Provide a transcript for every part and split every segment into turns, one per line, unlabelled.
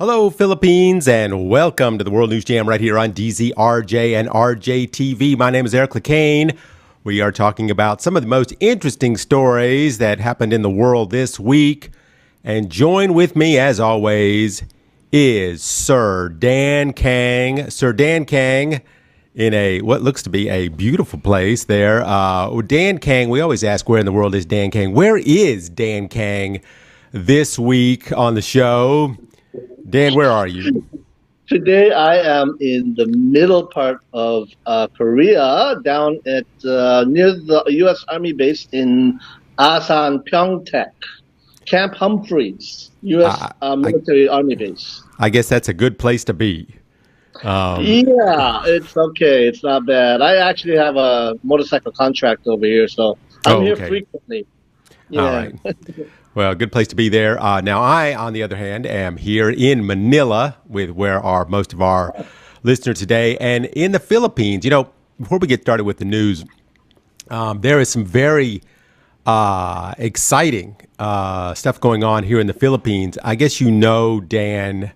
Hello, Philippines, and welcome to the World News Jam right here on DZRJ and RJTV. My name is Lecain. We are talking about some of the most interesting stories that happened in the world this week. And join with me, as always, is Sir Dan Kang. Sir Dan Kang in what looks to be a beautiful place there. Dan Kang, we always ask, where in the world is Dan Kang? Where is Dan Kang this week on the show? Dan, where are you?
Today I am in the middle part of Korea, down at near the U.S. Army base in Asan Pyeongtaek, Camp Humphreys, U.S. military Army base.
I guess that's a good place to be.
Yeah, it's okay. It's not bad. I actually have a motorcycle contract over here, so I'm here frequently. Yeah.
All right. Well, good place to be there. Now, I, on the other hand, am here in Manila with where are most of our listeners today. And in the Philippines, before we get started with the news, there is some very exciting stuff going on here in the Philippines. I guess Dan,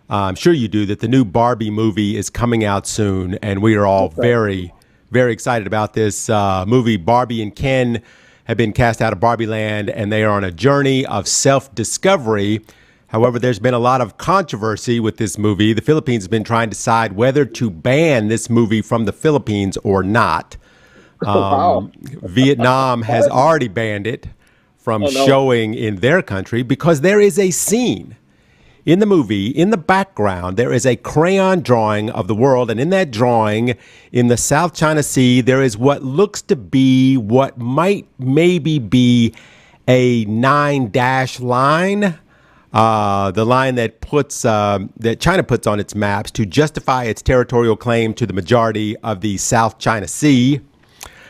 I'm sure you do, that the new Barbie movie is coming out soon. And we are all very, very excited about this movie. Barbie and Ken have been cast out of Barbie Land, and they are on a journey of self-discovery. However, there's been a lot of controversy with this movie. The Philippines has been trying to decide whether to ban this movie from the Philippines or not. Vietnam has already banned it from showing in their country because there is a scene in the movie, in the background, there is a crayon drawing of the world. And in that drawing, in the South China Sea, there is what looks to be what might maybe be a 9-dash line. The line that that China puts on its maps to justify its territorial claim to the majority of the South China Sea.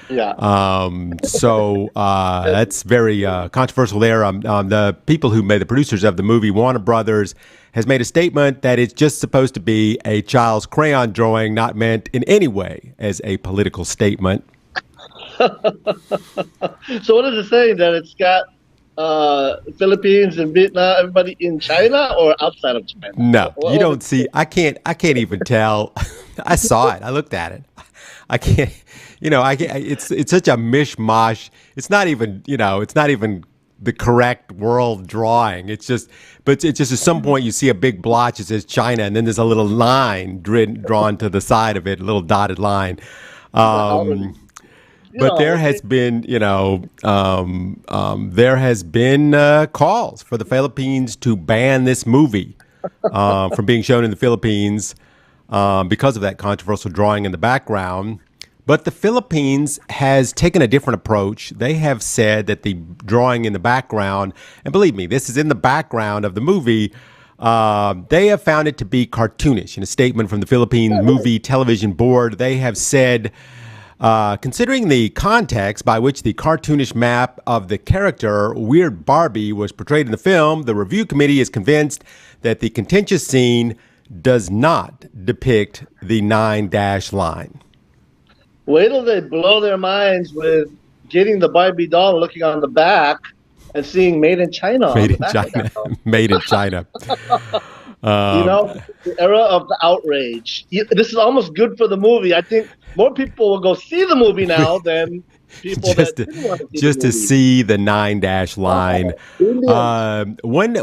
Yeah.
So that's very controversial there. The people who made the producers of the movie, Warner Brothers, has made a statement that it's just supposed to be a child's crayon drawing, not meant in any way as a political statement.
So what is it saying? That it's got Philippines and Vietnam, everybody in China or outside of China?
No, you don't see. I can't even tell. I saw it. I looked at it. I can't. It's such a mishmash. It's not even the correct world drawing. It's just at some point you see a big blotch that says China, and then there's a little line drawn to the side of it, a little dotted line. But there has been, calls for the Philippines to ban this movie from being shown in the Philippines because of that controversial drawing in the background. But the Philippines has taken a different approach. They have said that the drawing in the background, and believe me, this is in the background of the movie, they have found it to be cartoonish. In a statement from the Philippine Movie Television Board, they have said, considering the context by which the cartoonish map of the character Weird Barbie was portrayed in the film, the review committee is convinced that the contentious scene does not depict the 9-dash line.
Wait till they blow their minds with getting the Barbie doll, looking on the back, and seeing "Made in China."
Made in China. Made in China.
The era of the outrage. This is almost good for the movie. I think more people will go see the movie now than people
just to see the 9-dash line. One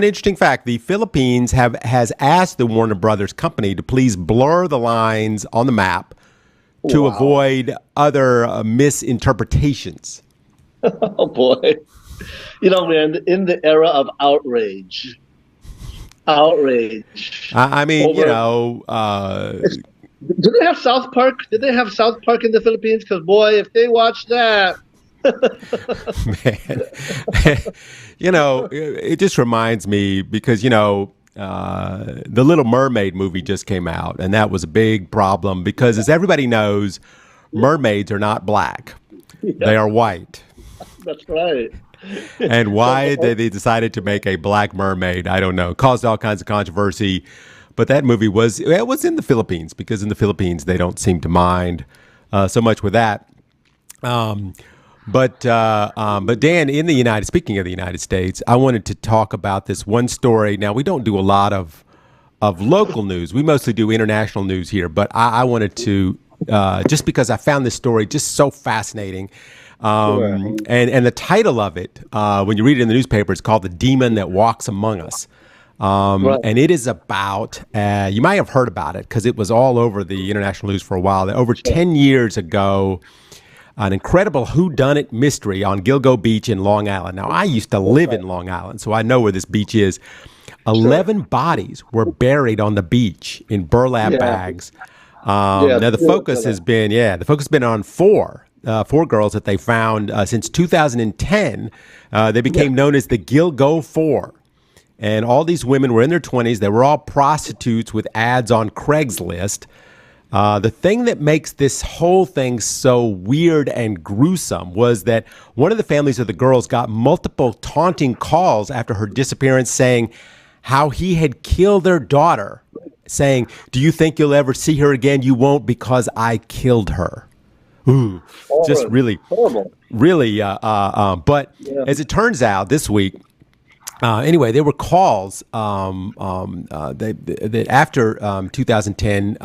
interesting fact: the Philippines has asked the Warner Brothers company to please blur the lines on the map to avoid other misinterpretations.
Oh boy. We're in the era of outrage. Outrage.
I mean,
do they have South Park? Did they have South Park in the Philippines? Because boy, if they watch that.
Man, it just reminds me because, the Little Mermaid movie just came out, and that was a big problem because, as everybody knows, mermaids are not black. Yeah. They are white.
That's right.
And why they decided to make a black mermaid, I don't know. Caused all kinds of controversy. But that movie was in the Philippines because in the Philippines, they don't seem to mind so much with that. But Dan, speaking of the United States, I wanted to talk about this one story. Now, we don't do a lot of local news. We mostly do international news here, but I wanted to, just because I found this story just so fascinating.
Sure.
And the title of it, when you read it in the newspaper, it's called "The Demon That Walks Among Us."
Right.
And it is about, you might have heard about it because it was all over the international news for a while. That over 10 years ago, an incredible whodunit mystery on Gilgo Beach in Long Island. Now, I used to live in Long Island, so I know where this beach is. 11 bodies were buried on the beach in burlap bags. Now, the focus has been on four girls that they found since 2010. They became known as the Gilgo Four. And all these women were in their 20s. They were all prostitutes with ads on Craigslist. The thing that makes this whole thing so weird and gruesome was that one of the families of the girls got multiple taunting calls after her disappearance saying how he had killed their daughter, saying, "Do you think you'll ever see her again? You won't, because I killed her." Ooh, just really,
horrible.
really. But as it turns out, this week, anyway, there were calls that after 2010.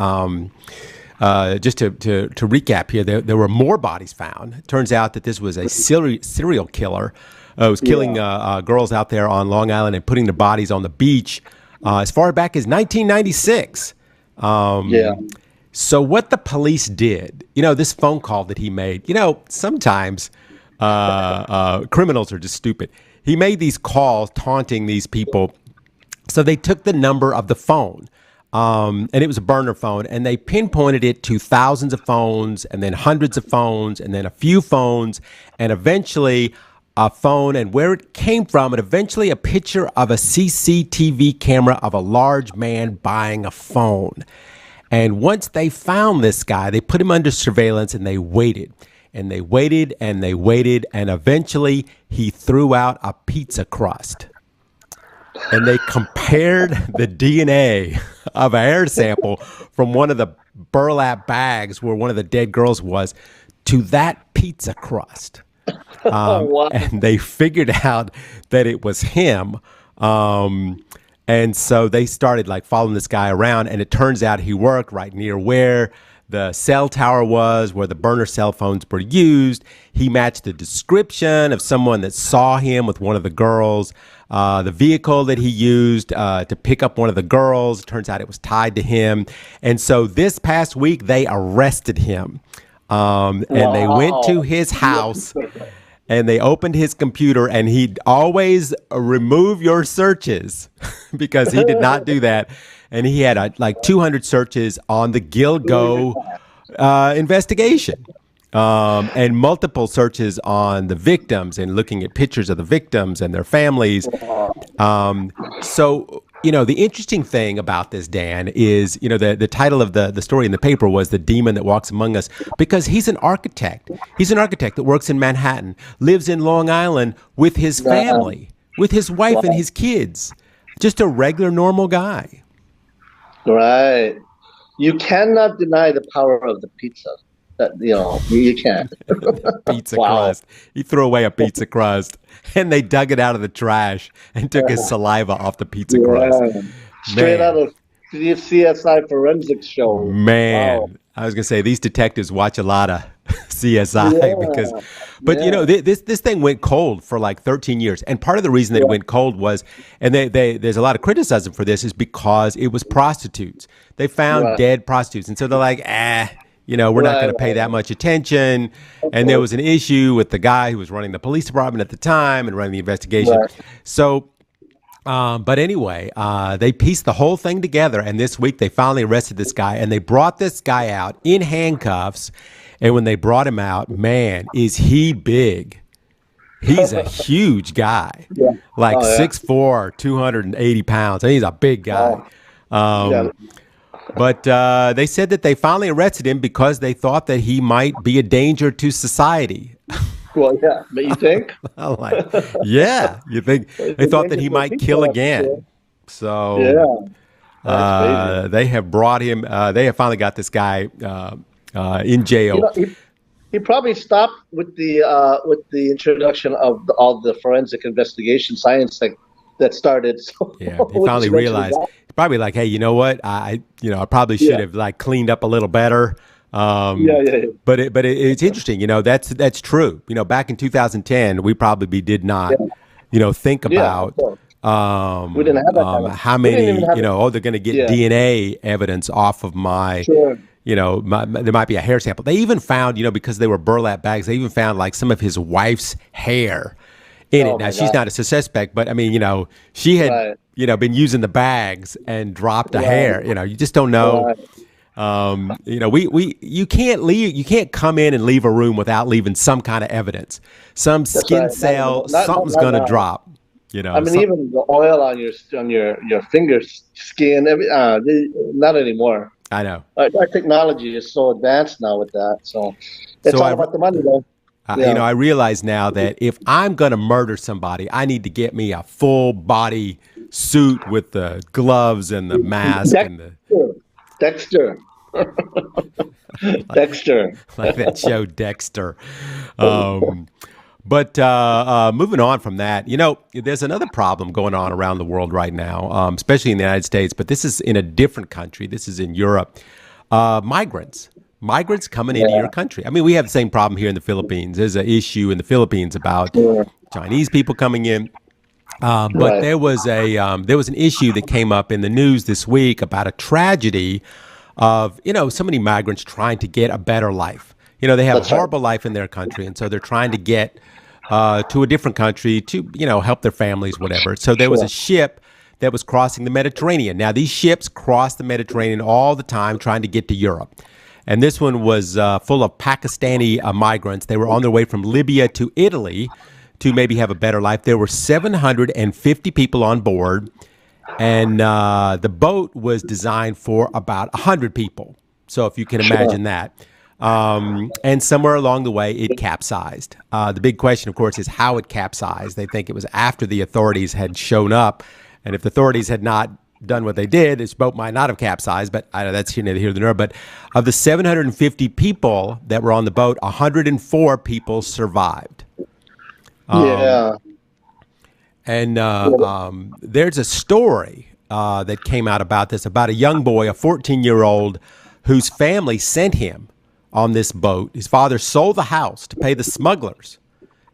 Just to recap here, there were more bodies found. It turns out that this was a serial killer who was killing girls out there on Long Island and putting the bodies on the beach as far back as 1996. So what the police did, this phone call that he made, sometimes criminals are just stupid. He made these calls taunting these people. So they took the number of the phone, and it was a burner phone, and they pinpointed it to thousands of phones, and then hundreds of phones, and then a few phones, and eventually a phone, and where it came from, and eventually a picture of a CCTV camera of a large man buying a phone. And once they found this guy, they put him under surveillance, and they waited. And they waited and they waited, and eventually he threw out a pizza crust. And they compared the DNA of a hair sample from one of the burlap bags where one of the dead girls was to that pizza crust. And they figured out that it was him. And so they started following this guy around, and it turns out he worked right near where the cell tower was, where the burner cell phones were used. He matched the description of someone that saw him with one of the girls. The vehicle that he used to pick up one of the girls, turns out it was tied to him. And so this past week, they arrested him. And they went to his house, and they opened his computer, and he'd always remove your searches because he did not do that. And he had 200 searches on the Gilgo investigation, and multiple searches on the victims and looking at pictures of the victims and their families. So, the interesting thing about this, Dan, is, the title of the story in the paper was "The Demon That Walks Among Us," because he's an architect. He's an architect that works in Manhattan, lives in Long Island with his family, with his wife and his kids. Just a regular, normal guy.
Right. You cannot deny the power of the pizza. You can't.
Pizza crust. He threw away a pizza crust, and they dug it out of the trash and took his saliva off the pizza crust.
Straight out of the CSI forensics show.
Man, wow. I was gonna say these detectives watch a lot of CSI this thing went cold for 13 years, and part of the reason that it went cold was, and there's a lot of criticism for this, is because it was prostitutes. They found dead prostitutes, and so they're like, we're not going to pay that much attention. And there was an issue with the guy who was running the police department at the time and running the investigation. So, but anyway, they pieced the whole thing together, and this week they finally arrested this guy, and they brought this guy out in handcuffs. And when they brought him out, man, is he big. He's a huge guy, 6'4", 280 pounds. He's a big guy. But they said that they finally arrested him because they thought that he might be a danger to society.
Well, yeah, but you think?
You think? They thought that he might kill again. So
they
have brought him. They have finally got this guy in jail.
he probably stopped with the introduction of all the forensic investigation science that started. So
Yeah, he
once
finally
you mentioned
realized.
that,
He's probably like, hey, you know what? I probably should
yeah,
have like cleaned up a little better.
yeah,
Um,
yeah, yeah,
it's interesting. That's true. Back in 2010, we probably did not,
yeah,
think
yeah. Of
about
course, we didn't have that kind of.
how
We didn't even
many,
have it.
they're going to get
Yeah,
DNA evidence off of my,
sure.
there might be a hair sample. They even found, because they were burlap bags, they even found like some of his wife's hair in it.
Oh
Now
my
she's
God.
not a suspect, but I mean, she had,
Right,
been using the bags and dropped a
right,
hair. You just don't know.
right.
You can't come in and leave a room without leaving some kind of evidence, some
That's
skin
right. Not anymore.
cell, something's
Not
gonna
now.
drop.
I mean,
Some,
even the oil on your fingers, skin, not anymore.
I know.
Our technology is so advanced now with that. So it's
So
all about the money, though. Yeah.
I realize now that if I'm gonna murder somebody, I need to get me a full body suit with the gloves and the mask and the
Dexter. Dexter.
like that show Dexter. Um, but moving on from that, there's another problem going on around the world right now, especially in the United States. But this is in a different country. This is in Europe. Migrants coming into your
Yeah.
country. I mean, we have the same problem here in the Philippines. There's an issue in the Philippines about
Sure.
Chinese people coming in. But
Right.
there was an issue that came up in the news this week about a tragedy of so many migrants trying to get a better life. They have a
That's right.
horrible life in their country, and so they're trying to get to a different country to help their families, whatever. So there was a
Sure.
ship that was crossing the Mediterranean. Now these ships cross the Mediterranean all the time, trying to get to Europe. And this one was full of Pakistani migrants. They were on their way from Libya to Italy to maybe have a better life. There were 750 people on board, and the boat was designed for about 100 people. So if you can
Sure.
imagine that. And somewhere along the way, it capsized. The big question, of course, is how it capsized. They think it was after the authorities had shown up. And if the authorities had not done what they did, this boat might not have capsized, but that's neither here nor there. But of the 750 people that were on the boat, 104 people survived.
Yeah.
And there's a story that came out about this, about a young boy, a 14-year-old, whose family sent him on this boat. His father sold the house to pay the smugglers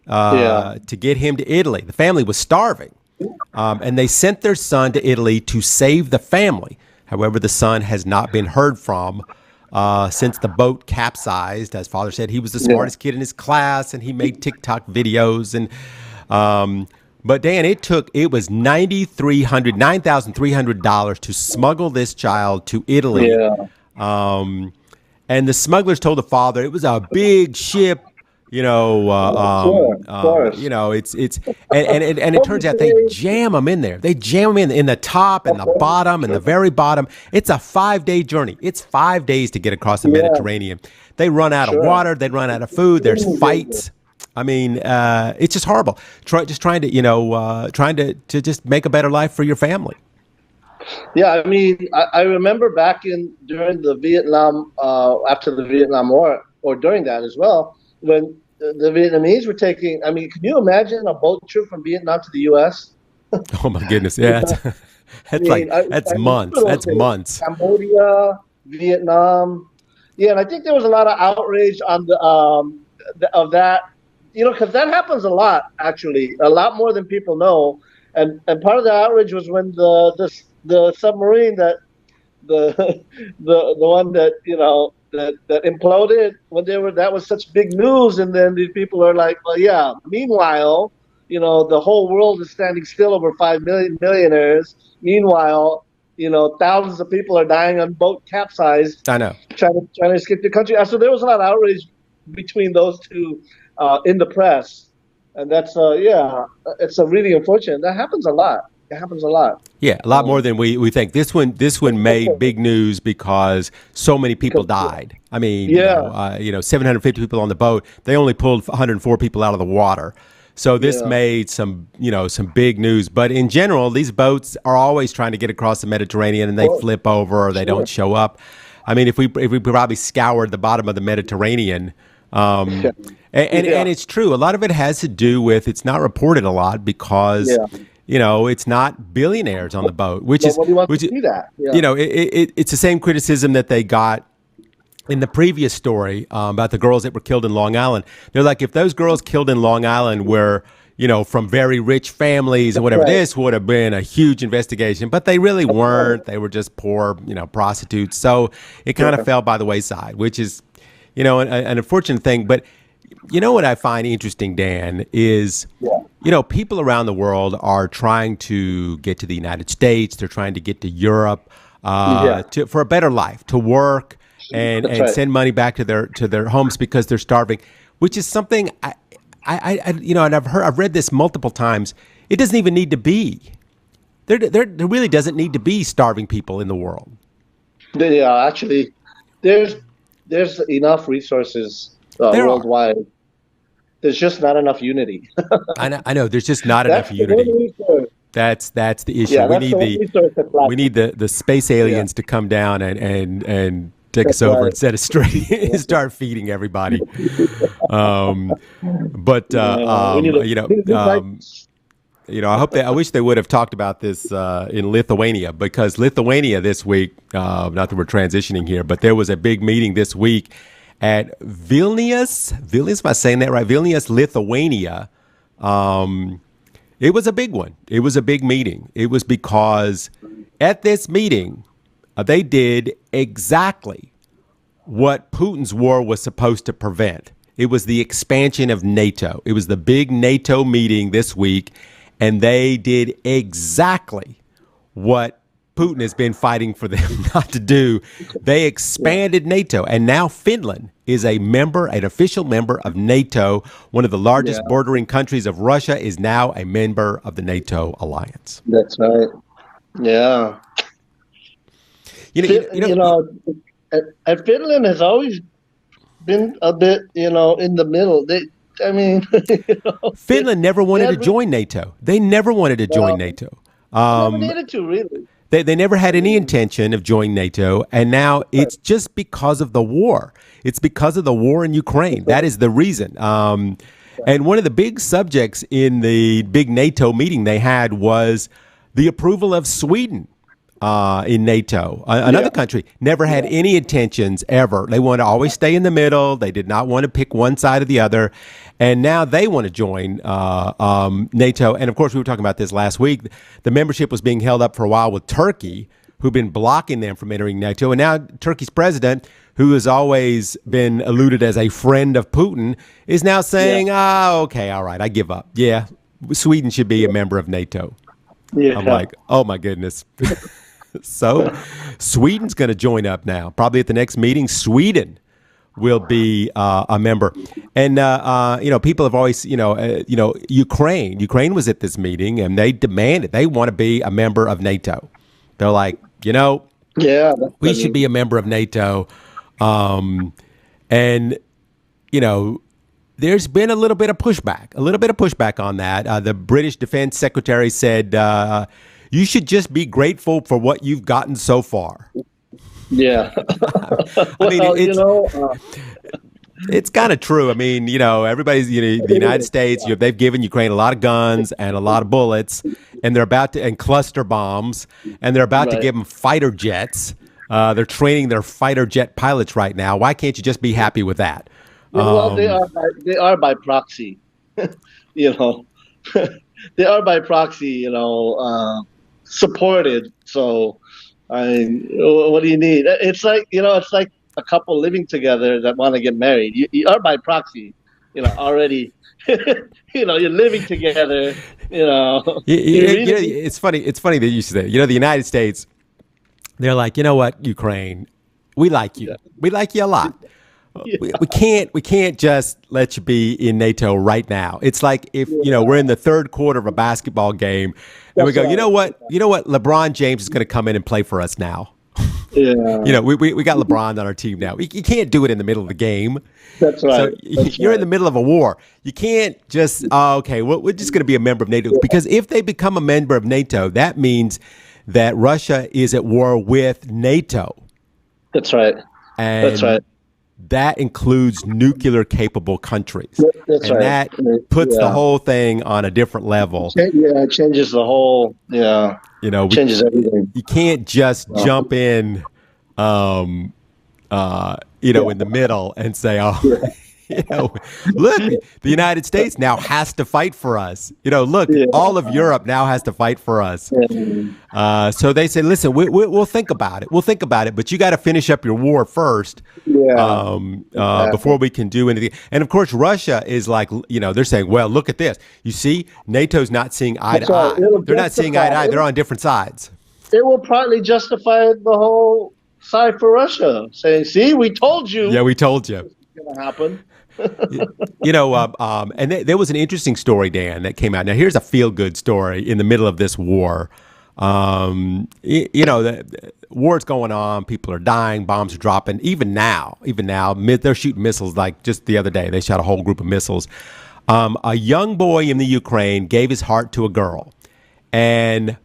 Yeah.
to get him to Italy. The family was starving, and they sent their son to Italy to save the family. However, the son has not been heard from since the boat capsized. As father said, he was the
Yeah.
smartest kid in his class, and he made TikTok videos. And but Dan, it was $9,300 to smuggle this child to Italy.
Yeah.
And the smugglers told the father it was a big ship.
Sure. Of course.
And it turns out they jam them in there. They jam them in the top and the bottom and the very bottom. It's a 5-day journey. It's 5 days to get across the
Yeah.
Mediterranean. They run out of
Sure.
water. They run out of food. There's fights. I mean, it's just horrible. Trying to just make a better life for your family.
Yeah, I mean, I remember during the Vietnam, after the Vietnam War, or during that as well, when the Vietnamese were taking. I mean, can you imagine a boat trip from Vietnam to the U.S.?
Oh my goodness, yeah, that's like that's
I
months.
remember
That's
those days.
months.
Cambodia, Vietnam, yeah, and I think there was a lot of outrage on of that, because that happens a lot, actually, a lot more than people know, and part of the outrage was when the submarine the the one that imploded, when that was such big news, and then these people are like, well, yeah. Meanwhile, the whole world is standing still over 5 million millionaires. Meanwhile, thousands of people are dying on boat capsized,
I know.
trying to escape the country. So there was a lot of outrage between those two in the press, and that's it's a really unfortunate. That happens a lot. It happens a lot.
Yeah, a lot more than we think. This one made big news because so many people died. I mean,
Yeah.
750 people on the boat. They only pulled 104 people out of the water. So this
Yeah.
made some big news. But in general, these boats are always trying to get across the Mediterranean, and they flip over or they don't show up. I mean, if we probably scoured the bottom of the Mediterranean, Um, and it's true. A lot of it has to do with it's not reported a lot because it's not billionaires on the boat,
Nobody wants to see that. Yeah.
It's the same criticism that they got in the previous story about the girls that were killed in Long Island. They're like, if those girls killed in Long Island were, from very rich families and whatever, this would have been a huge investigation. But they really weren't. They were just poor, prostitutes. So it kind of fell by the wayside, which is, an unfortunate thing. But what I find interesting, Dan, is, people around the world are trying to get to the United States. They're trying to get to Europe for a better life, to work and send money back to their homes because they're starving, which is something and I've read this multiple times. It doesn't even need to be. There really doesn't need to be starving people in the world.
Yeah, actually, there's enough resources worldwide. There's just not enough unity.
I know. There's just not enough unity. That's the issue. We need the space aliens to come down and take us over and set us straight and start feeding everybody. I wish they would have talked about this in Lithuania, because Lithuania this week, not that we're transitioning here, but there was a big meeting this week at Vilnius, am I saying that right? Vilnius, Lithuania. It was a big one. It was a big meeting. It was because at this meeting, they did exactly what Putin's war was supposed to prevent. It was the expansion of NATO. It was the big NATO meeting this week, and they did exactly what Putin has been fighting for them not to do. They expanded NATO, and now Finland is an official member of NATO. One of the largest bordering countries of Russia is now a member of the NATO alliance.
That's right. Yeah. And Finland has always been a bit, in the middle.
Finland never wanted to join NATO. They never wanted to join NATO.
Never needed to, really.
They never had any intention of joining NATO, and now it's just because of the war. It's because of the war in Ukraine. That is the reason. And one of the big subjects in the big NATO meeting they had was the approval of Sweden in NATO. Another country never had any intentions ever. They want to always stay in the middle. They did not want to pick one side or the other. And now they want to join NATO. And of course, we were talking about this last week. The membership was being held up for a while with Turkey, who've been blocking them from entering NATO. And now Turkey's president, who has always been alluded as a friend of Putin, is now saying, okay, all right, I give up. Yeah, Sweden should be a member of NATO. Yeah. I'm like, oh, my goodness. So Sweden's going to join up now. Probably at the next meeting, Sweden will be a member. And, people have always, Ukraine was at this meeting, and they demanded, they want to be a member of NATO. They're like, we should be a member of NATO. There's been a little bit of pushback on that. The British Defense Secretary said, you should just be grateful for what you've gotten so far.
Yeah.
It's kind of true. I mean, everybody's, the United States, they've given Ukraine a lot of guns and a lot of bullets, and they're about to, and cluster bombs, and they're about to give them fighter jets. They're training their fighter jet pilots right now. Why can't you just be happy with that?
Well, they are by proxy, they are by proxy, supported. So, what do you need? It's like, it's like a couple living together that want to get married. You are by proxy, already, you're living together,
It's funny that you say that. The United States, they're like, you know what, Ukraine, we like you. We like you a lot. We can't just let you be in NATO right now. It's like if we're in the third quarter of a basketball game and we go, you know what, LeBron James is going to come in and play for us now. Yeah. We got LeBron on our team now. You can't do it in the middle of the game.
That's right.
So you're in the middle of a war. You can't just we're just going to be a member of NATO, because if they become a member of NATO, that means that Russia is at war with NATO.
That's right.
And
that's right.
that includes nuclear capable countries.
That's
And
right.
that puts the
Yeah.
whole thing on a different level.
Yeah, it changes the whole. Yeah,
You know,
changes everything.
you can't just
So,
jump in,
yeah,
in the middle and say, oh,
yeah,
look, the United States now has to fight for us. Look,
yeah,
all of Europe now has to fight for us.
yeah.
So they said, listen, we'll think about it. We'll think about it, but you got to finish up your war first
Yeah, exactly.
before we can do anything. And of course, Russia is like, they're saying, well, look at this. You see, NATO's not seeing eye
That's
to
right.
eye. They're not seeing eye to eye. They're on different sides.
It will partly justify the whole side for Russia, saying, "See, we told
Yeah,
you
we told you.
it's going to happen."
And there was an interesting story, Dan, that came out. Now, here's a feel-good story in the middle of this war. The war's going on. People are dying. Bombs are dropping. Even now, they're shooting missiles. Like just the other day, they shot a whole group of missiles. A young boy in the Ukraine gave his heart to a girl. And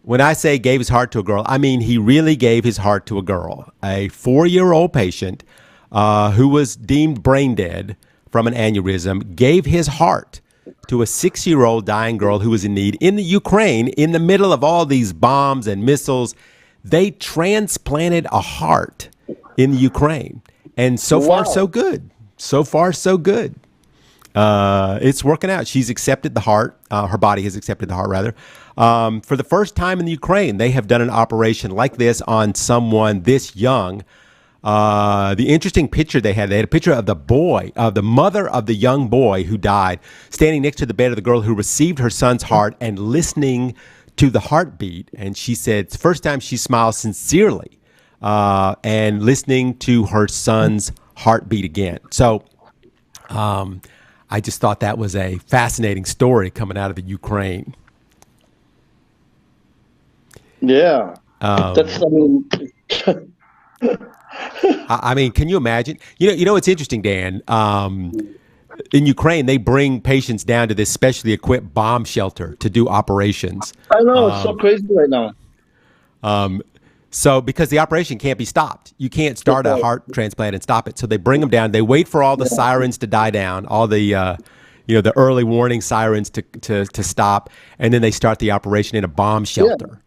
when I say gave his heart to a girl, I mean he really gave his heart to a girl, a 4-year-old patient who was deemed brain dead from an aneurysm, gave his heart to a 6-year-old dying girl who was in need in the Ukraine in the middle of all these bombs and missiles. They transplanted a heart in the Ukraine. And so far, so good. So far, so good. It's working out. She's accepted the heart. Her body has accepted the heart, rather. For the first time in the Ukraine, they have done an operation like this on someone this young. The interesting picture they had a picture of the mother of the young boy who died, standing next to the bed of the girl who received her son's heart and listening to the heartbeat. And she said it's the first time she smiled sincerely and listening to her son's heartbeat again. So I just thought that was a fascinating story coming out of the Ukraine.
Yeah, that's.
I mean, can you imagine? It's interesting, Dan. In Ukraine, they bring patients down to this specially equipped bomb shelter to do operations.
I know it's so crazy right now.
So because the operation can't be stopped, you can't start a heart transplant and stop it. So they bring them down. They wait for all the sirens to die down, all the the early warning sirens to stop, and then they start the operation in a bomb shelter.
Yeah.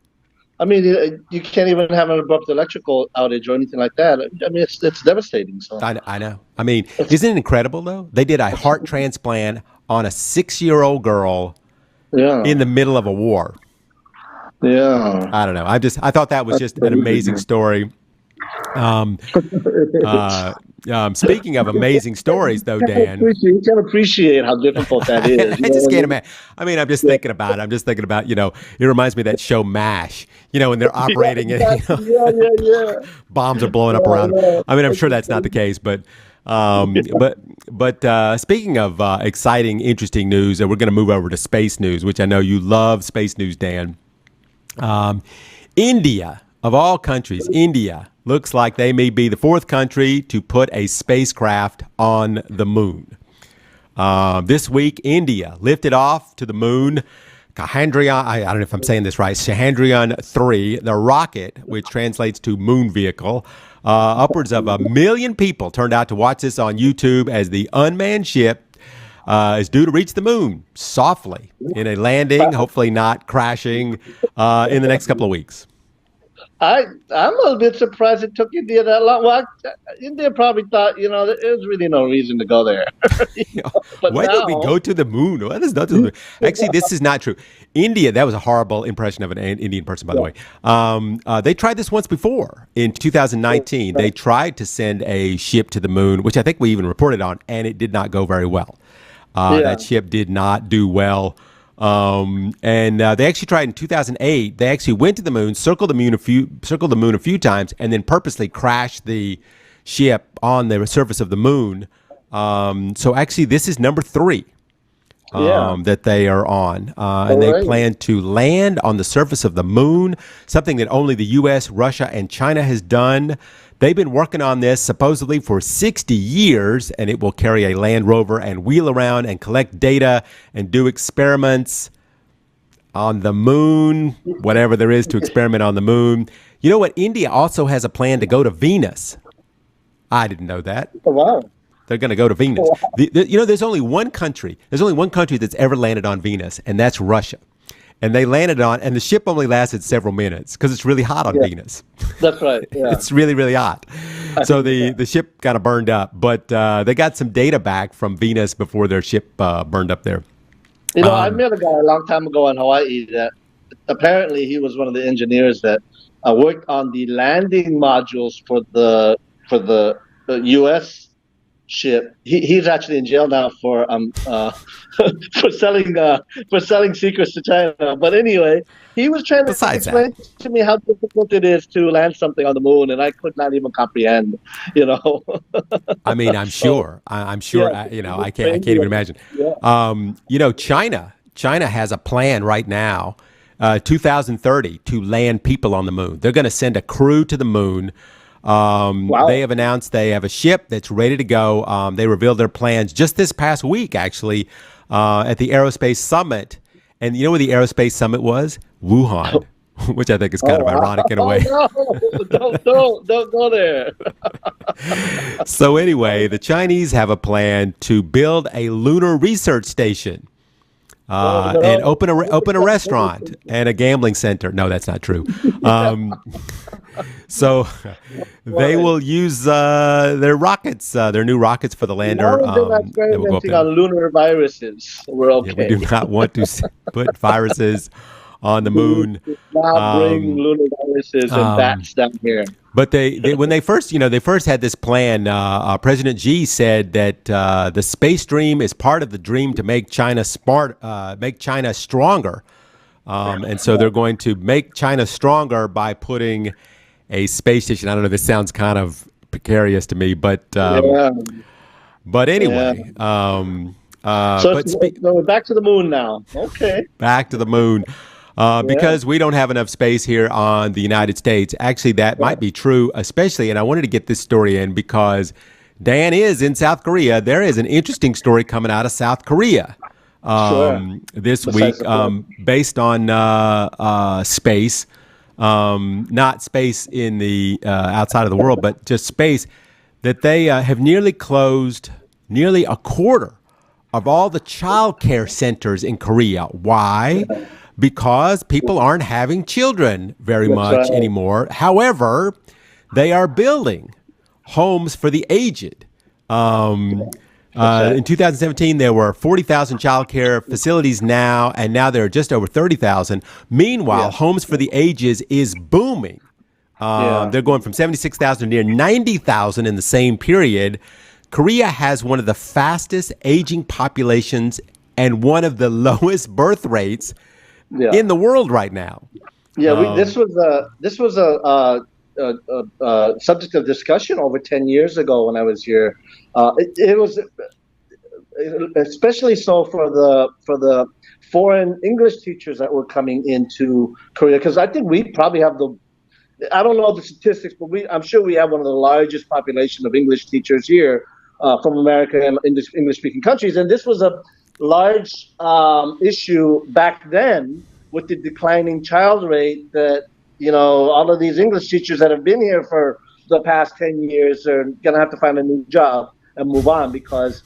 I mean, you can't even have an abrupt electrical outage or anything like that. I mean, it's devastating. So
I know. I mean, isn't it incredible though? They did a heart transplant on a 6-year-old girl in the middle of a war.
Yeah.
I don't know. I thought that was just an amazing story. Speaking of amazing stories, though, Dan,
you can appreciate how difficult that is.
I just can't imagine. I mean, I'm just thinking about it. I'm just thinking about, it reminds me of that show MASH, when they're operating and bombs are blowing up around them. I mean, I'm sure that's not the case, but speaking of exciting, interesting news, we're going to move over to space news, which I know you love space news, Dan. India, of all countries, India looks like they may be the 4th country to put a spacecraft on the moon. This week, India lifted off to the moon. Chandrayaan, I don't know if I'm saying this right, Chandrayaan-3, the rocket, which translates to moon vehicle. Upwards of 1 million people turned out to watch this on YouTube as the unmanned ship is due to reach the moon softly in a landing, hopefully not crashing, in the next couple of weeks.
I'm a little bit surprised it took India that long. Well, India probably thought, there's really no reason to go there. But
why did we go to the moon? What is not to the moon? Actually, this is not true. India, that was a horrible impression of an Indian person, by the way. They tried this once before. In 2019, they tried to send a ship to the moon, which I think we even reported on, and it did not go very well. That ship did not do well. And they actually tried in 2008. They actually went to the moon, circled the moon a few times, and then purposely crashed the ship on the surface of the moon. So actually, this is number 3 that they are on, and they plan to land on the surface of the moon, something that only the U.S., Russia, and China has done. They've been working on this supposedly for 60 years, and it will carry a land rover and wheel around and collect data and do experiments on the moon, whatever there is to experiment on the moon. You know what? India also has a plan to go to Venus. I didn't know that.
Oh, wow.
They're going to go to Venus.
Wow.
There's only one country. There's only one country that's ever landed on Venus, and that's Russia. And they landed on, and the ship only lasted several minutes because it's really hot on Venus.
That's right. Yeah.
It's really, really hot. So the ship kind of burned up, but they got some data back from Venus before their ship burned up there.
I met a guy a long time ago in Hawaii that apparently he was one of the engineers that worked on the landing modules for the U.S. ship. He's actually in jail now for for selling secrets to China. But anyway, he was trying to explain to me how difficult it is to land something on the moon, and I could not even comprehend.
I mean, I'm sure. I'm sure.
Yeah,
I can't even imagine.
Yeah.
China has a plan right now, 2030, to land people on the moon. They're going to send a crew to the moon.
Wow.
They have announced they have a ship that's ready to go. They revealed their plans just this past week, actually, at the Aerospace Summit. And you know where the Aerospace Summit was? Wuhan, which I think is kind of ironic in a way.
No, don't go there.
So anyway, the Chinese have a plan to build a lunar research station. And open a restaurant and a gambling center. No, that's not true. So they will use their rockets, their new rockets for the lander.
They're experimenting on lunar viruses. We're okay.
Yeah, we do not want to put viruses on the moon.
Not bring lunar viruses and bats down here.
But when they first had this plan, President Xi said that the space dream is part of the dream to make China make China stronger, and so they're going to make China stronger by putting a space station. I don't know. This sounds kind of precarious to me, but anyway.
So back to the moon now. Okay.
Back to the moon. Because we don't have enough space here on the United States. Actually, that might be true, especially, and I wanted to get this story in because Dan is in South Korea. There is an interesting story coming out of South Korea this week based on space, not space in the outside of the world, but just space, that they have nearly closed nearly a quarter of all the child care centers in Korea. Why? Because people aren't having children very much anymore. However, they are building homes for the aged. In 2017, there were 40,000 child care facilities now, and now there are just over 30,000. Meanwhile, homes for the ages is booming. They're going from 76,000 to near 90,000 in the same period. Korea has one of the fastest aging populations and one of the lowest birth rates in the world right now.
This was a subject of discussion over 10 years ago when I was here. It was especially so for the foreign English teachers that were coming into Korea, because I think we probably have I don't know the statistics, but I'm sure we have one of the largest population of English teachers here from America and English-speaking countries. And this was a large issue back then with the declining child rate that, all of these English teachers that have been here for the past 10 years are going to have to find a new job and move on, because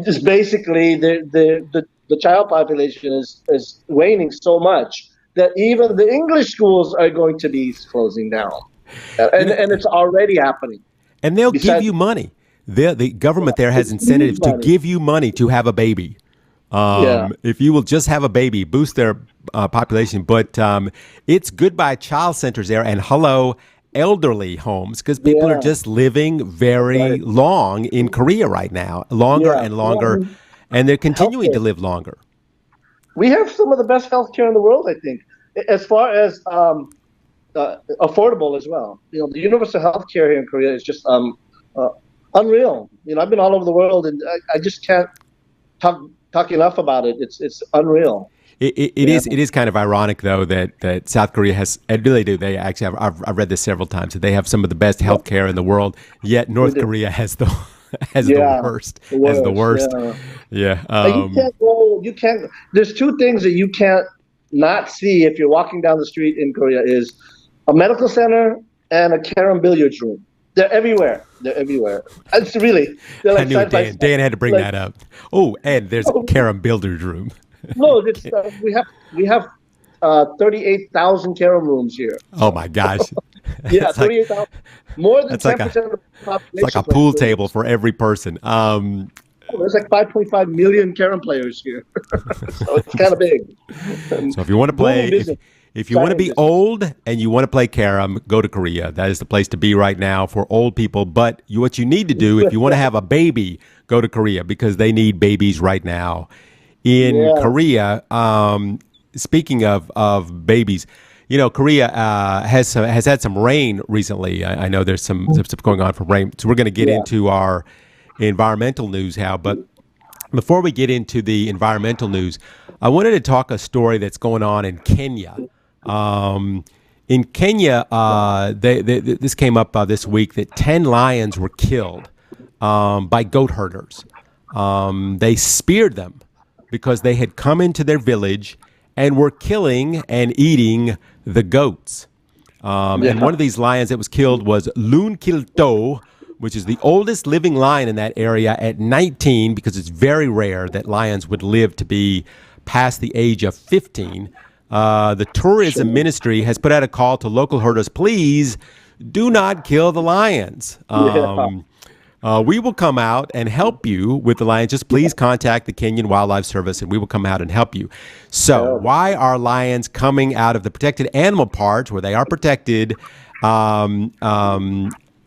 just basically the child population is waning so much that even the English schools are going to be closing down. And it's already happening.
And they'll give you money. The government there has incentives to give you money to have a baby. If you will just have a baby, boost their population. But it's goodbye child centers there, and elderly homes, because people are just living very long in Korea right now, longer and longer, and they're continuing to live longer.
We have some of the best healthcare in the world, I think, as far as affordable as well. The universal healthcare here in Korea is just unreal. I've been all over the world, and I just can't talk enough about it. It's unreal.
It is kind of ironic, though, that South Korea has, and really do, they actually have, I've read this several times, that they have some of the best healthcare in the world, yet North Korea has the worst.
You can't. There's two things that you can't not see if you're walking down the street in Korea: is a medical center and a carom billiards room. They're everywhere. They're everywhere. It's really they're
I
like
knew it.
side by
Dan
side.
had to bring
Like
that up. Oh, and there's a Karen Builder's room.
no, it's we have 38,000 carom rooms here.
Oh
So
my gosh,
yeah,
it's like
38,000. More than
that's like
10% of the
it's like
population
a
plays
pool table
caroms.
for every person.
There's like 5.5 million carom players here, so it's kind of big.
So if you want to
Booming
play,
business,
if you want to
giant
be
business.
old and you want to play carom, go to Korea. That is the place to be right now for old people. But what you need to do if you want to have a baby, go to Korea because they need babies right now. In
Yeah,
Korea, speaking of babies, Korea has had some rain recently. I know there's some stuff going on for rain. So we're going to get
yeah.
into our environmental news, Hal. But before we get into the environmental news, I wanted to talk a story that's going on in Kenya. In Kenya, this came up this week that 10 lions were killed by goat herders. They speared them because they had come into their village and were killing and eating the goats. And
Yeah.
one of these lions that was killed was 𝗡𝗲𝘄𝘀, which is the oldest living lion in that area at 19, because it's very rare that lions would live to be past the age of 15. The tourism
Sure.
ministry has put out a call to local herders, please do not kill the lions.
Yeah.
We will come out and help you with the lions. Just please contact the Kenyan Wildlife Service and we will come out and help you. So,
Yeah.
why are lions coming out of the protected animal parks where they are protected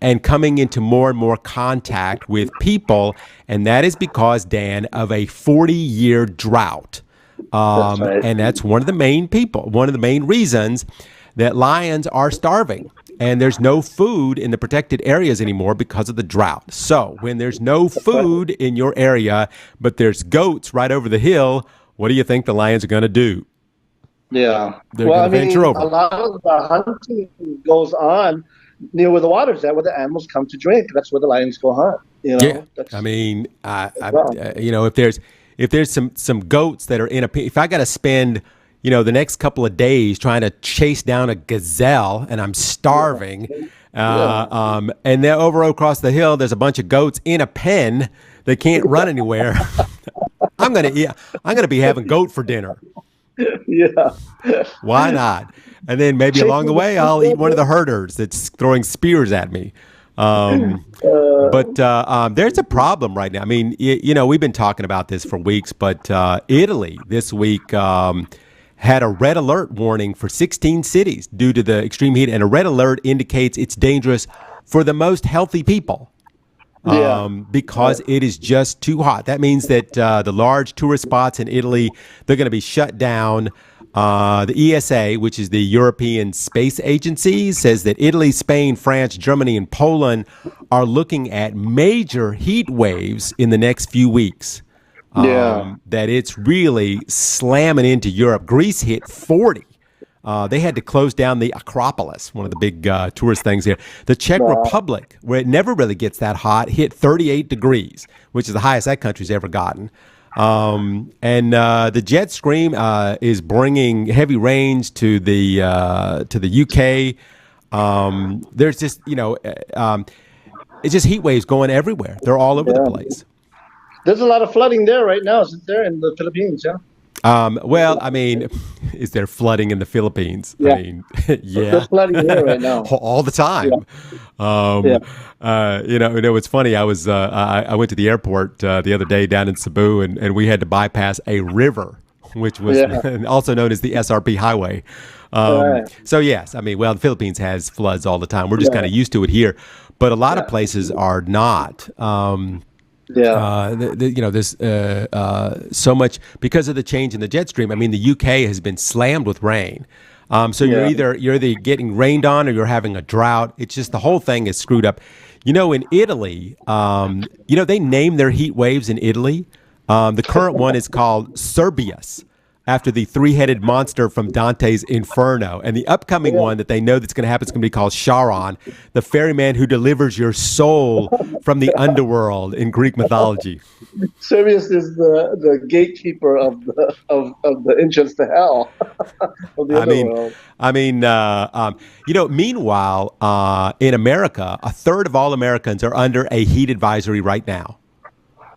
and coming into more and more contact with people? And that is because, Dan, of a 40-year drought.
That's right.
And that's one of the main reasons that lions are starving. And there's no food in the protected areas anymore because of the drought. So when there's no food in your area, but there's goats right over the hill, what do you think the lions are going to do?
Yeah.
They're
Well,
going
I
to venture
mean, a
over.
lot of the hunting goes on near where the water's at, where the animals come to drink. That's where the lions go hunt.
Yeah, I
That's
mean,
well,
if there's some goats that are if I got to spend the next couple of days trying to chase down a gazelle and I'm starving,
yeah.
and then over across the hill there's a bunch of goats in a pen that can't run anywhere. I'm gonna be having goat for dinner.
Yeah.
Why not? And then maybe along the
Chasing
way, I'll eat one of the herders that's throwing spears at me. But there's a problem right now. I mean, we've been talking about this for weeks, but Italy this week had a red alert warning for 16 cities due to the extreme heat. And a red alert indicates it's dangerous for the most healthy people.
Yeah.
Because it is just too hot. That means that the large tourist spots in Italy, they're going to be shut down. The ESA, which is the European Space Agency, says that Italy, Spain, France, Germany, and Poland are looking at major heat waves in the next few weeks.
Yeah.
That it's really slamming into Europe. Greece hit 40. They had to close down the Acropolis, one of the big tourist things here. The Czech
Wow.
Republic, where it never really gets that hot, hit 38 degrees, which is the highest that country's ever gotten. And the jet stream is bringing heavy rains to the UK. There's just it's just heat waves going everywhere. They're all over the
Yeah.
place.
There's a lot of flooding there right now, isn't there, in the Philippines? Yeah.
Well, I mean, is there flooding in the Philippines? I
Yeah.
mean, yeah,
There's flooding here right now.
all the time.
Yeah. Yeah.
It's funny. I went to the airport the other day down in Cebu, and we had to bypass a river, which was
Yeah.
also known as the SRP highway.
Right.
So yes, I mean, well, the Philippines has floods all the time. We're just
Yeah.
kind of used to it here, but a lot of
Yeah.
places are not.
Yeah.
There's so much because of the change in the jet stream. I mean, the UK has been slammed with rain. So
Yeah.
you're either getting rained on or you're having a drought. It's just the whole thing is screwed up. In Italy, they name their heat waves in Italy. The current one is called Serbius. after the three-headed monster from Dante's Inferno. And the upcoming one that they know that's going to happen is going to be called Charon, the ferryman who delivers your soul from the underworld in Greek mythology.
Sirius is the gatekeeper of the entrance to hell. Of the underworld.
Meanwhile, in America, a third of all Americans are under a heat advisory right now.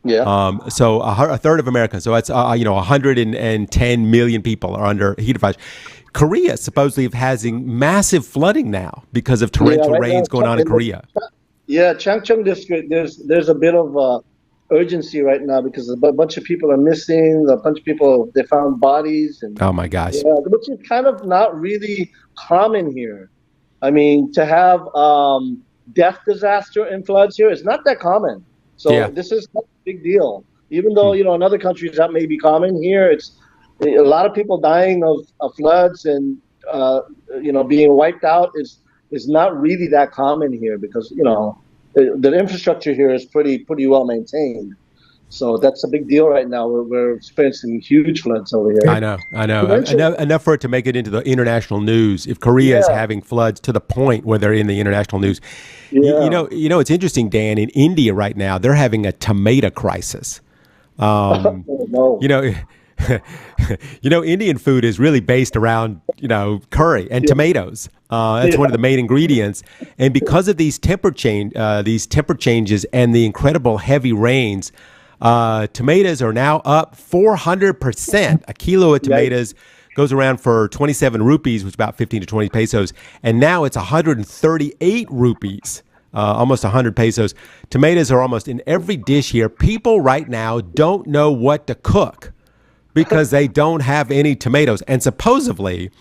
Yeah.
So a third of Americans. So that's 110 million people are under heat advisory. Korea supposedly is having massive flooding now because of torrential rains going on in Korea.
Yeah, Changcheong district. There's a bit of urgency right now because a bunch of people are missing. A bunch of people, they found bodies. And
oh my gosh!
Yeah, which is kind of not really common here. I mean, to have death disaster and floods here is not that common. So this is not a big deal. Even though, in other countries that may be common, here it's a lot of people dying of floods and, being wiped out is not really that common here because, the infrastructure here is pretty well maintained. So that's a big deal right now. We're experiencing huge floods over here.
I know. Enough for it to make it into the international news. If Korea is having floods to the point where they're in the international news. Yeah. It's interesting, Dan, in India right now, they're having a tomato crisis. Indian food is really based around, curry and tomatoes. That's one of the main ingredients. And because of these temperature changes and the incredible heavy rains, tomatoes are now up 400%. A kilo of tomatoes goes around for 27 rupees, which is about 15 to 20 pesos. And now it's 138 rupees, almost 100 pesos. Tomatoes are almost in every dish here. People right now don't know what to cook because they don't have any tomatoes. And supposedly,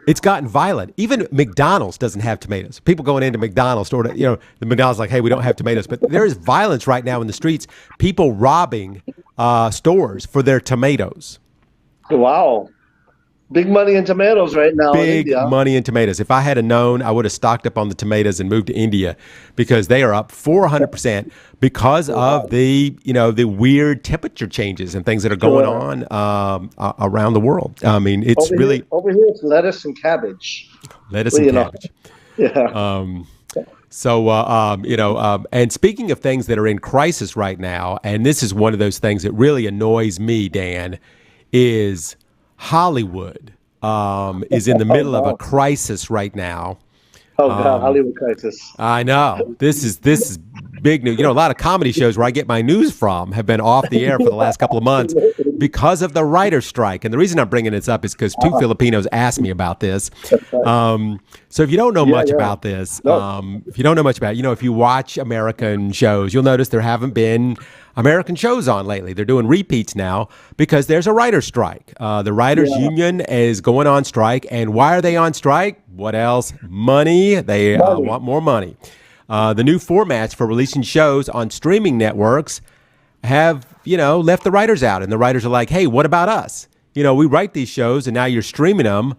it's gotten violent. Even McDonald's doesn't have tomatoes. People going into McDonald's store, the McDonald's like, hey, we don't have tomatoes. But there is violence right now in the streets. People robbing stores for their tomatoes.
Wow. Big money in tomatoes right now.
Big money in tomatoes. If I had known, I would have stocked up on the tomatoes and moved to India because they are up 400% because of the weird temperature changes and things that are going on around the world. I mean, it's
over here it's lettuce and cabbage.
Cabbage.
Yeah.
And speaking of things that are in crisis right now, and this is one of those things that really annoys me, Dan, is Hollywood is in the middle of a crisis right now.
Oh God, Hollywood crisis.
I know. This is big news. A lot of comedy shows where I get my news from have been off the air for the last couple of months because of the writer's strike. And the reason I'm bringing this up is because two Filipinos asked me about this. So if you don't know much about this, if you watch American shows, you'll notice there haven't been American shows on lately. They're doing repeats now because there's a writer's strike. The writers union is going on strike. And why are they on strike? What else? Money. They want more money. The new formats for releasing shows on streaming networks have, left the writers out. And the writers are like, hey, what about us? We write these shows and now you're streaming them.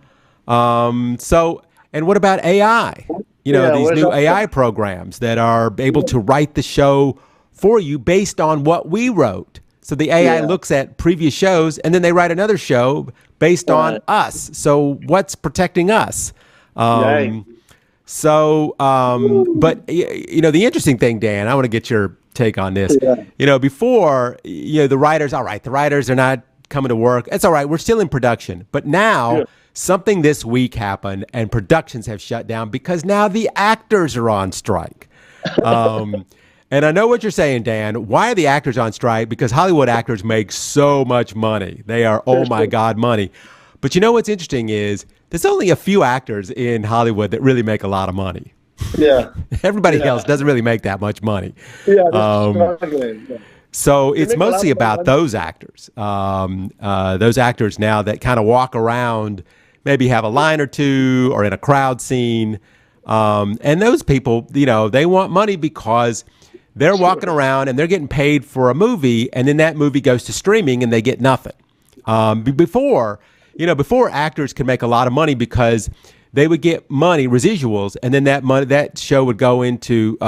And what about AI? These new AI programs that are able to write the show for you based on what we wrote. So the AI looks at previous shows and then they write another show based on us. So what's protecting us? But the interesting thing, Dan, I want to get your take on this. Before, the writers are not coming to work. It's all right. We're still in production. But now something this week happened and productions have shut down because now the actors are on strike. And I know what you're saying, Dan. Why are the actors on strike? Because Hollywood actors make so much money. They are, oh my God, money. But what's interesting is there's only a few actors in Hollywood that really make a lot of money.
Yeah.
Everybody else doesn't really make that much money.
Yeah.
So it's mostly about those actors. Those actors now that kind of walk around, maybe have a line or two or in a crowd scene. And those people, they want money because they're walking around and they're getting paid for a movie, and then that movie goes to streaming and they get nothing. Before actors could make a lot of money because they would get money, residuals, and then that money, that show would go into,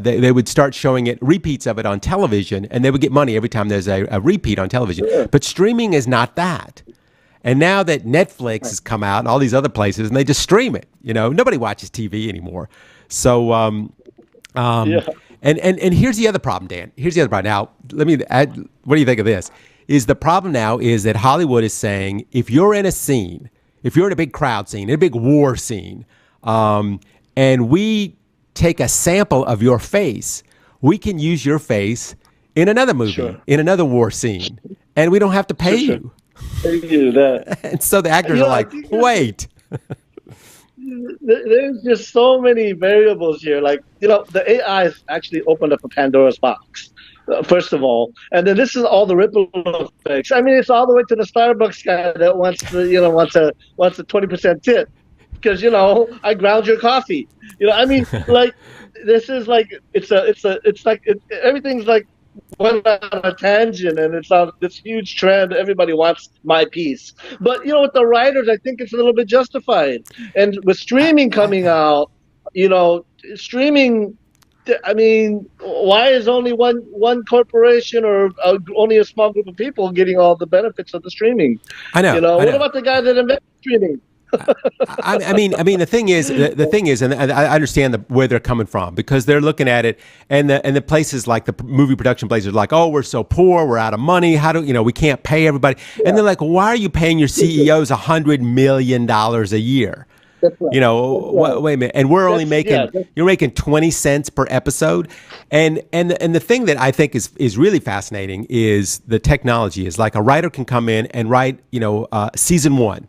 they would start showing it, repeats of it on television, and they would get money every time there's a repeat on television.
Sure.
But streaming is not that. And now that Netflix has come out and all these other places, and they just stream it, nobody watches TV anymore. So, and here's the other problem, Dan. Here's the other problem. Now, let me add, what do you think of this? Is the problem now is that Hollywood is saying, if you're in a scene, if you're in a big crowd scene, in a big war scene, and we take a sample of your face, we can use your face in another movie, in another war scene, and we don't have to pay you. And so the actors are like, wait.
There's just so many variables here. Like, the AI has actually opened up a Pandora's box. First of all, and then this is all the ripple effects. I mean, it's all the way to the Starbucks guy that wants a 20% tip because I ground your coffee. I mean, like this is like everything's like went on a tangent, and it's on this huge trend. Everybody wants my piece, but with the writers, I think it's a little bit justified. And with streaming coming out, streaming. I mean, why is only one corporation or only a small group of people getting all the benefits of the streaming?
I know.
What about the guy that invented streaming?
I mean, the thing is, and I understand where they're coming from because they're looking at it, and the places like the movie production places are like, oh, we're so poor, we're out of money. How do we can't pay everybody? Yeah. And they're like, why are you paying your CEOs $100 million a year? Right. Wait a minute, and we're only making you're making 20 cents per episode, and the thing that I think is really fascinating is the technology. Is like a writer can come in and write season 1,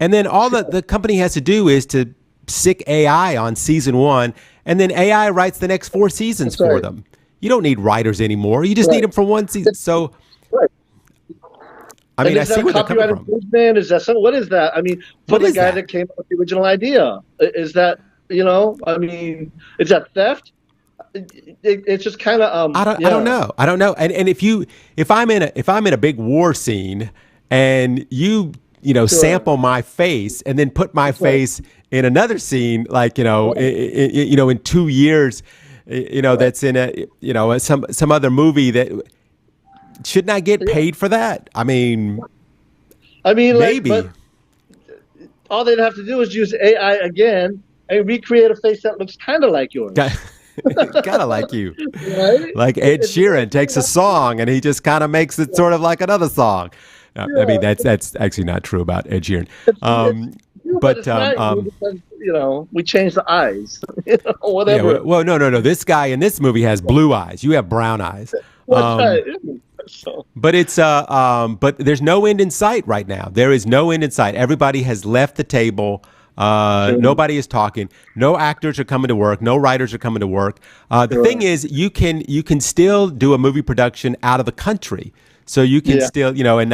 and then all the company has to do is to stick AI on season 1, and then AI writes the next 4 seasons for them. You don't need writers anymore. You just need them for 1 season. So. I mean, I see where they're coming from.
Is that what is that? I mean, for the guy that came up with the original idea, is that I mean, is that theft? It's just kind of
I don't know. And if I'm in a big war scene and you sample my face and then put my face in another scene, like in 2 years, that's in some other movie that. Shouldn't I get paid for that? I mean,
maybe. Like, all they'd have to do is use AI again and recreate a face that looks kind of like yours.
Kind of like you. Right? Like Ed Sheeran takes a song and he just kind of makes it sort of like another song. I mean, that's actually not true about Ed Sheeran. But
because, we changed the eyes, whatever.
Yeah, well, no. This guy in this movie has blue eyes. You have brown eyes. So. But it's but there's no end in sight right now. There is no end in sight. Everybody has left the table. Nobody is talking. No actors are coming to work. No writers are coming to work. The thing is, you can still do a movie production out of the country. So you can still, and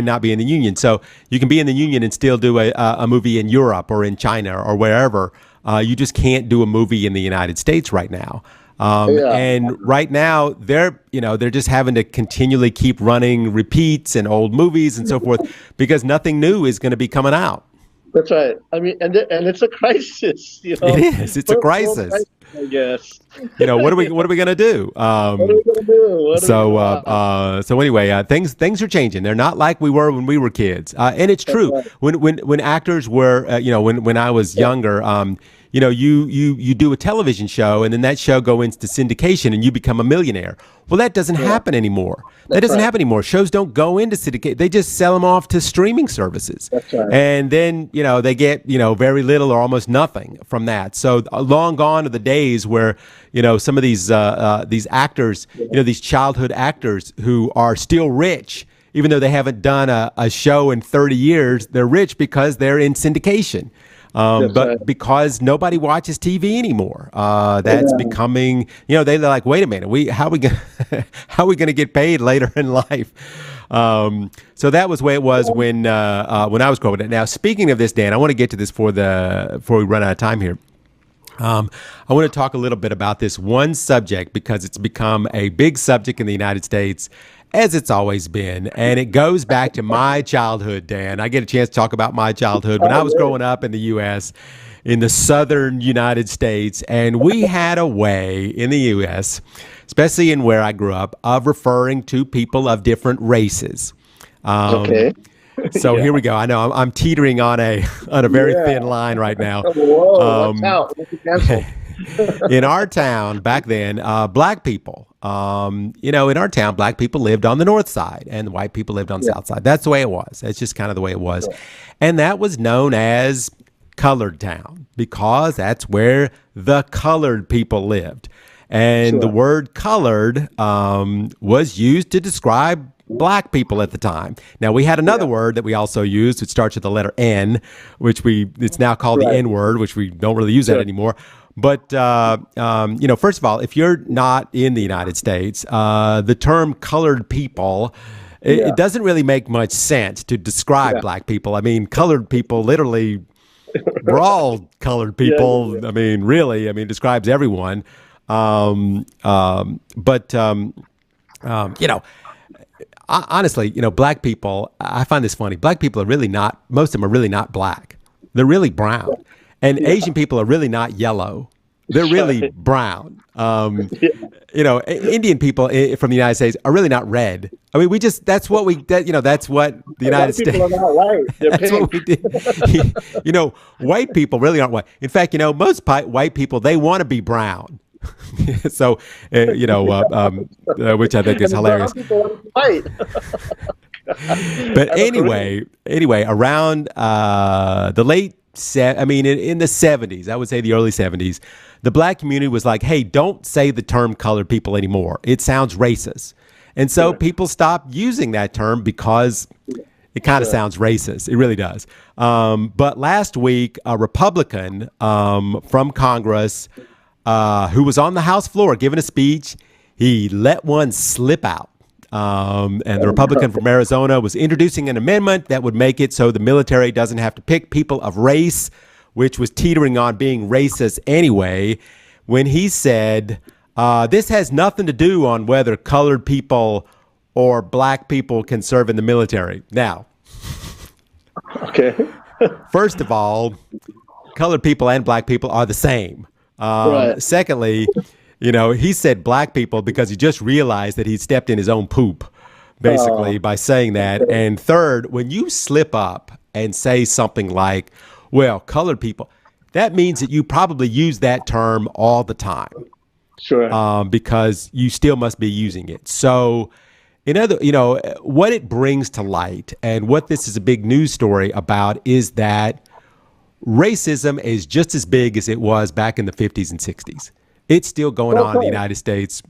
not be in the union. So you can be in the union and still do a movie in Europe or in China or wherever. You just can't do a movie in the United States right now. And right now they're just having to continually keep running repeats and old movies and so forth because nothing new is going to be coming out.
That's right. I mean, and it's a crisis.
It is. It's a crisis.
I guess.
What are we going to do? What are we going to do? So anyway, things are changing. They're not like we were when we were kids. And it's true. Right. When actors were, when I was younger, you do a television show and then that show goes into syndication and you become a millionaire. Well, that doesn't happen anymore. That doesn't happen anymore. Shows don't go into syndicate. They just sell them off to streaming services.
That's right.
And then, they get, very little or almost nothing from that. So long gone are the days where, some of these actors, these childhood actors who are still rich, even though they haven't done a show in 30 years, they're rich because they're in syndication. Because nobody watches TV anymore, that's becoming, they're like, wait a minute, how are we going to get paid later in life? So that was the way it was when I was growing up. Now, speaking of this, Dan, I want to get to this before we run out of time here. I want to talk a little bit about this one subject because it's become a big subject in the United States. as it's always been. And it goes back to my childhood, Dan. I get a chance to talk about my childhood when I was growing up in the U.S., in the southern United States. And we had a way in the U.S., especially in where I grew up, of referring to people of different races.
Okay.
So here we go. I know I'm teetering on a very thin line right now.
Whoa, watch out. Don't be canceled.
In our town back then, black people, in our town, black people lived on the north side and white people lived on the south side. That's the way it was. That's just kind of the way it was. Sure. And that was known as Colored Town because that's where the colored people lived. And the word colored was used to describe black people at the time. Now, we had another word that we also used, which starts with the letter N, which it's now called the N word, which we don't really use that anymore. But, first of all, if you're not in the United States, the term colored people, it doesn't really make much sense to describe black people. I mean, colored people literally, we're all colored people. I mean, really, describes everyone. Honestly, black people, I find this funny. Black people are really not, most of them are really not black. They're really brown. And Asian people are really not yellow. They're really brown. Indian people from the United States are really not red. I mean, that's what the United States.
People are not white. They're
that's
pink.
what we did. White people really aren't white. In fact, most white people, they want to be brown. So, which I think is hilarious.
White.
But anyway, around the late, in the 70s, I would say the early 70s, the black community was like, hey, don't say the term colored people anymore. It sounds racist. And so people stopped using that term because it kind of sounds racist. It really does. But last week, a Republican from Congress who was on the House floor giving a speech, he let one slip out. And the Republican from Arizona was introducing an amendment that would make it so the military doesn't have to pick people of race, which was teetering on being racist anyway, when he said, this has nothing to do on whether colored people or black people can serve in the military. Now, first of all, colored people and black people are the same. Secondly, he said black people because he just realized that he stepped in his own poop, basically, by saying that. And third, when you slip up and say something like, well, colored people, that means that you probably use that term all the time.
Sure.
Because you still must be using it. So, what it brings to light and what this is a big news story about is that racism is just as big as it was back in the 50s and 60s. It's still going on in the United States.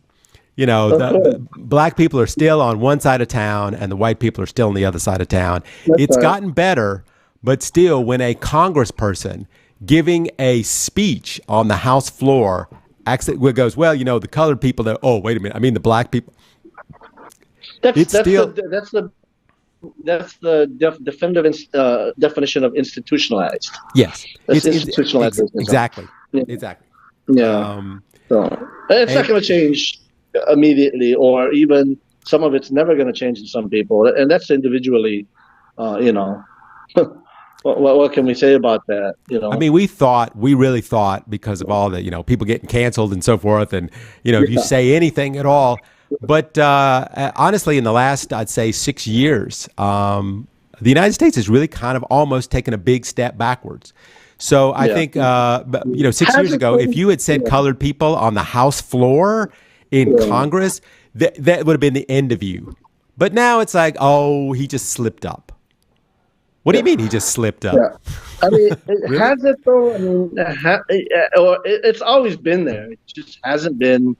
The black people are still on one side of town and the white people are still on the other side of town. It's gotten better, but still when a congressperson giving a speech on the House floor goes, well, the colored people, wait a minute, the black people.
That's the definition of institutionalized.
Yes.
It's institutionalized.
Exactly. Exactly.
Yeah. It's not going to change immediately, or even some of it's never going to change in some people. And that's individually, what can we say about that?
We really thought because of all the, people getting canceled and so forth. And, if you say anything at all. But honestly, in the last, I'd say 6 years, the United States has really kind of almost taken a big step backwards. So I think, 6 years ago, if you had said colored people on the House floor in Congress, that would have been the end of you. But now it's like, he just slipped up. What do you mean he just slipped up?
Really? Has it though? It's always been there. It just hasn't been,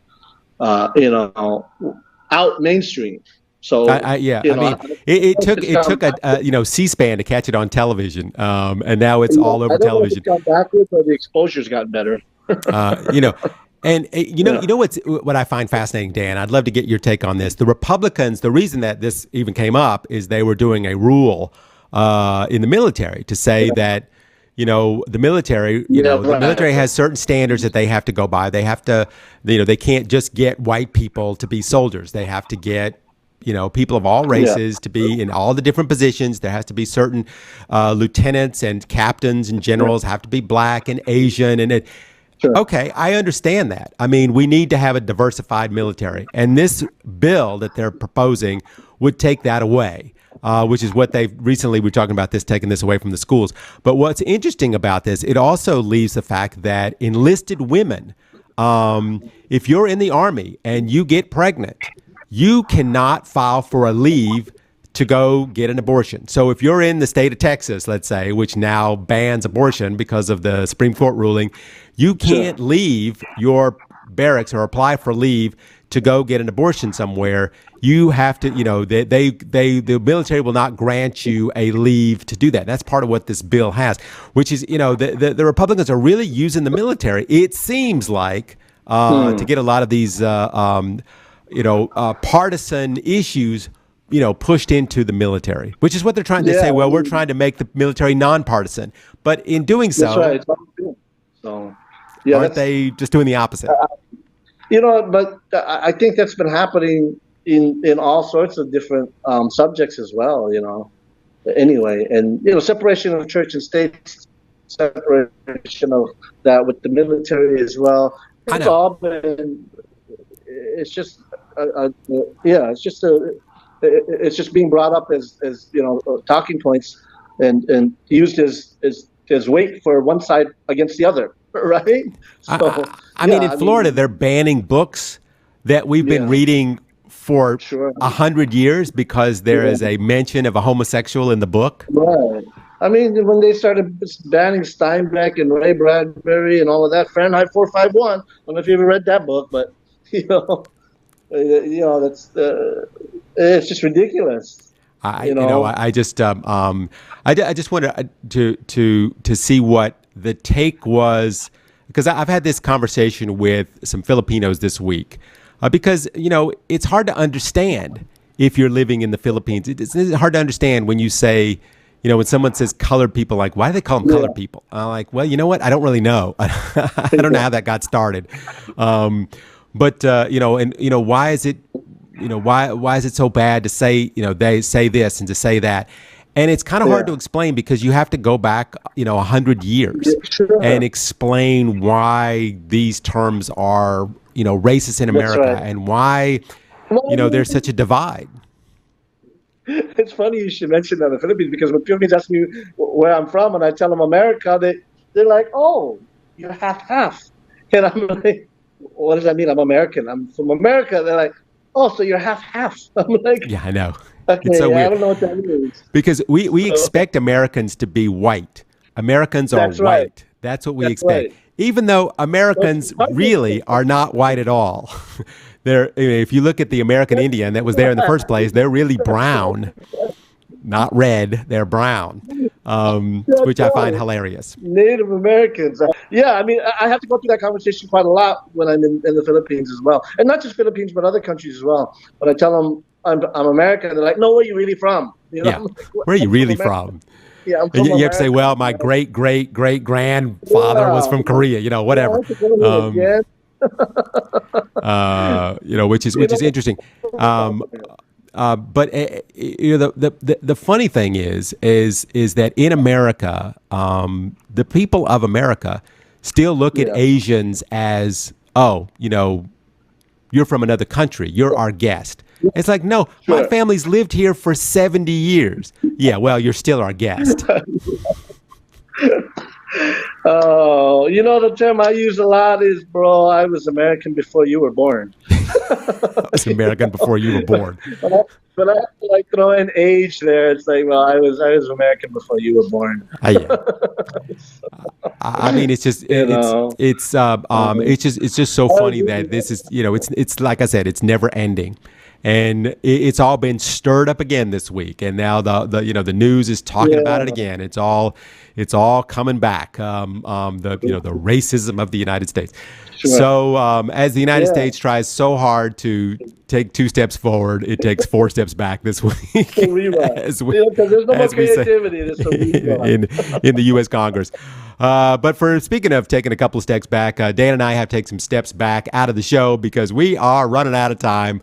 out mainstream. So it took a C-SPAN to catch it on television, and now it's all over television. It's gone backwards, or the exposure's gotten better.
And what I find fascinating, Dan. I'd love to get your take on this. The Republicans, the reason that this even came up is they were doing a rule in the military to say that. The military, the military has certain standards that they have to go by. They have to, they can't just get white people to be soldiers. They have to get people of all races to be in all the different positions. There has to be certain lieutenants and captains and generals have to be black and Asian. And okay, I understand that. I mean, we need to have a diversified military. And this bill that they're proposing would take that away. Which is what they've recently, we're talking about this, taking this away from the schools. But what's interesting about this, it also leaves the fact that enlisted women, if you're in the Army and you get pregnant, you cannot file for a leave to go get an abortion. So if you're in the state of Texas, let's say, which now bans abortion because of the Supreme Court ruling, you can't leave your barracks or apply for leave to go get an abortion somewhere. You have to, the military will not grant you a leave to do that. That's part of what this bill has, which is, the Republicans are really using the military, it seems like, to get a lot of these, partisan issues, pushed into the military, which is what they're trying to say. Well, we're trying to make the military nonpartisan, but in doing so,
that's right. So,
aren't they just doing the opposite?
But I think that's been happening in all sorts of different subjects as well, anyway. And, separation of church and state, separation of that with the military as well. It's all been, it's just, it's just being brought up as talking points and used as weight for one side against the other, right? So,
I mean, in Florida, they're banning books that we've been reading for 100 years because there is a mention of a homosexual in the book.
Right. I mean, when they started banning Steinbeck and Ray Bradbury and all of that, Fahrenheit 451. I don't know if you ever read that book, but that's it's just ridiculous.
I just wanted to see what the take was, because I've had this conversation with some Filipinos this week, because it's hard to understand if you're living in the Philippines. It's hard to understand when you say, when someone says colored people, like, why do they call them colored people? I'm like, well, you know what? I don't really know. I don't know how that got started. But why is it, why is it so bad to say, they say this and to say that? And it's kind of hard to explain because you have to go back, 100 years and explain why these terms are, racist in America and why, there's such a divide.
It's funny you should mention that in the Philippines, because when Philippines ask me where I'm from and I tell them America, they're like, oh, you're half. And I'm like, what does that mean? I'm American. I'm from America. They're like, oh, so you're half. I'm like,
yeah, I know.
Okay,
it's so weird.
I don't know what that means.
Because we expect Americans to be white. Americans are white. That's what we expect.
Right.
Even though Americans really are not white at all. If you look at the American Indian that was there in the first place, they're really brown, not red. They're brown, which I find hilarious.
Native Americans. Yeah, I mean, I have to go through that conversation quite a lot when I'm in the Philippines as well. And not just Philippines, but other countries as well. When I tell them I'm American, they're like, no, where are you really from?
Yeah, where are you really from?
Yeah, I'm from
you have to say, well, my great-great-great-grandfather was from Korea, whatever. Which is interesting. But the funny thing is that in America, the people of America still look at Asians as, you're from another country. You're our guest. It's like, no, my family's lived here for 70 years. Yeah, well, you're still our guest.
Oh, the term I use a lot is, bro, I was American before you were born.
I was American before you were born.
But I have to throw in age there. It's like, well, I was American before you were born.
Yeah. I mean, it's just it's just so funny that this is it's like I said, it's never ending. And it's all been stirred up again this week, and now the news is talking about it again. It's all coming back. The racism of the United States. Sure. So as the United States tries so hard to take 2 steps forward, it takes 4 steps back this week.
Because there's no more creativity
in the U.S. Congress. But speaking of taking a couple of steps back, Dan and I have taken some steps back out of the show because we are running out of time.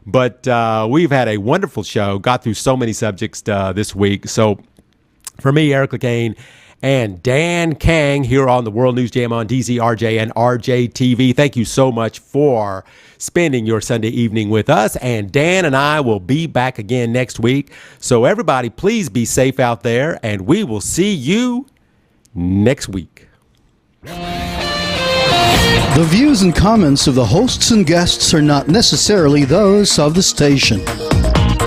But we've had a wonderful show, got through so many subjects this week. So for me, Eric Lecain, and Dan Kang here on the World News Jam on DZRJ and RJTV. Thank you so much for spending your Sunday evening with us. And Dan and I will be back again next week. So everybody, please be safe out there, and we will see you next week.
The views and comments of the hosts and guests are not necessarily those of the station.